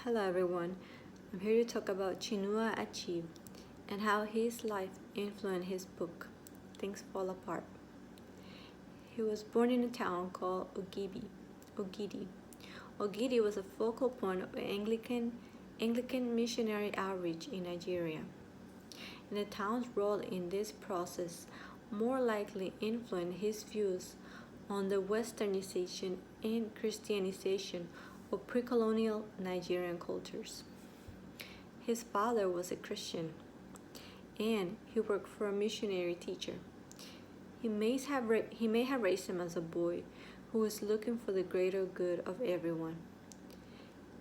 Hello everyone, I'm here to talk about Chinua Achebe and how his life influenced his book, Things Fall Apart. He was born in a town called Ogidi. Ogidi was a focal point of Anglican missionary outreach in Nigeria, and the town's role in this process more likely influenced his views on the westernization and Christianization of pre-colonial Nigerian cultures. His father was a Christian, and he worked for a missionary teacher. He may have raised him as a boy who was looking for the greater good of everyone.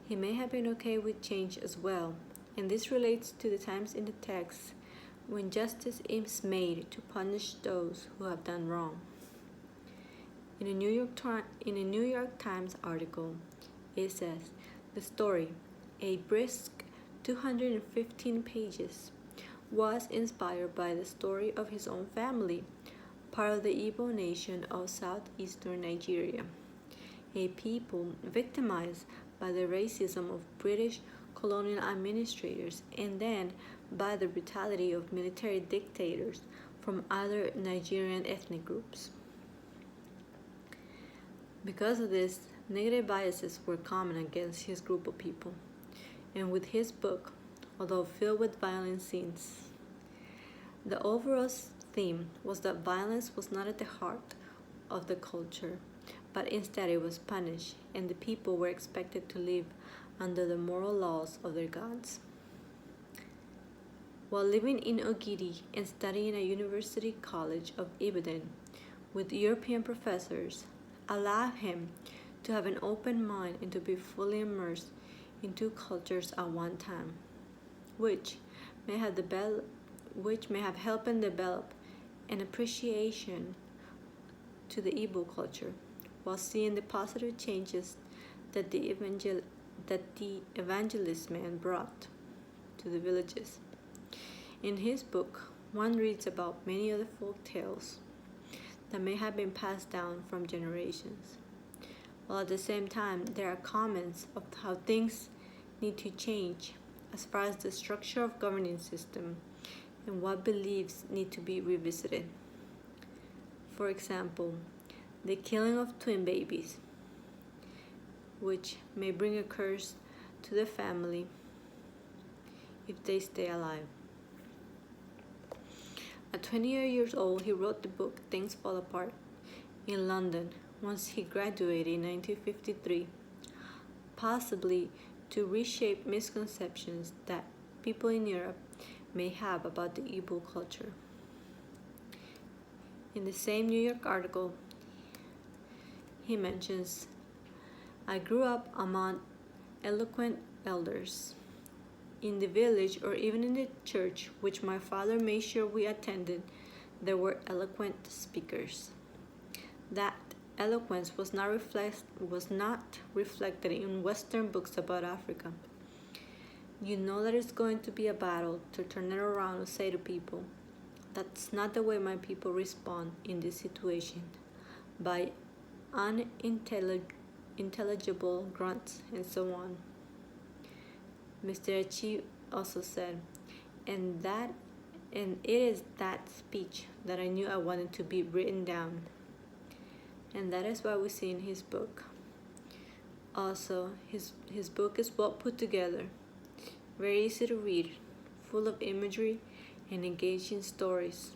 He may have been okay with change as well, and this relates to the times in the text when justice is made to punish those who have done wrong. In a New York Times article, it says, the story, a brisk 215 pages, was inspired by the story of his own family, part of the Igbo nation of southeastern Nigeria, a people victimized by the racism of British colonial administrators and then by the brutality of military dictators from other Nigerian ethnic groups. Because of this, negative biases were common against his group of people, and with his book, although filled with violent scenes, the overall theme was that violence was not at the heart of the culture, but instead it was punished, and the people were expected to live under the moral laws of their gods. While living in Ogidi and studying at University College of Ibadan with European professors, allowed him to have an open mind and to be fully immersed in two cultures at one time, which may have helped him develop an appreciation to the Igbo culture, while seeing the positive changes that the evangelist man brought to the villages. In his book, one reads about many of the folk tales that may have been passed down from generations, while at the same time there are comments of how things need to change as far as the structure of governing system and what beliefs need to be revisited. For example, the killing of twin babies, which may bring a curse to the family if they stay alive. At 28 years old, he wrote the book Things Fall Apart in London once he graduated in 1953, possibly to reshape misconceptions that people in Europe may have about the Igbo culture. In the same New York article, he mentions, I grew up among eloquent elders. In the village or even in the church which my father made sure we attended, there were eloquent speakers. That eloquence was not reflected in Western books about Africa. You know that it's going to be a battle to turn it around and say to people, that's not the way my people respond in this situation, by unintelligible grunts and so on. Mr. Achebe also said, and it is that speech that I knew I wanted to be written down. And that is what we see in his book. Also, his book is well put together, very easy to read, full of imagery and engaging stories.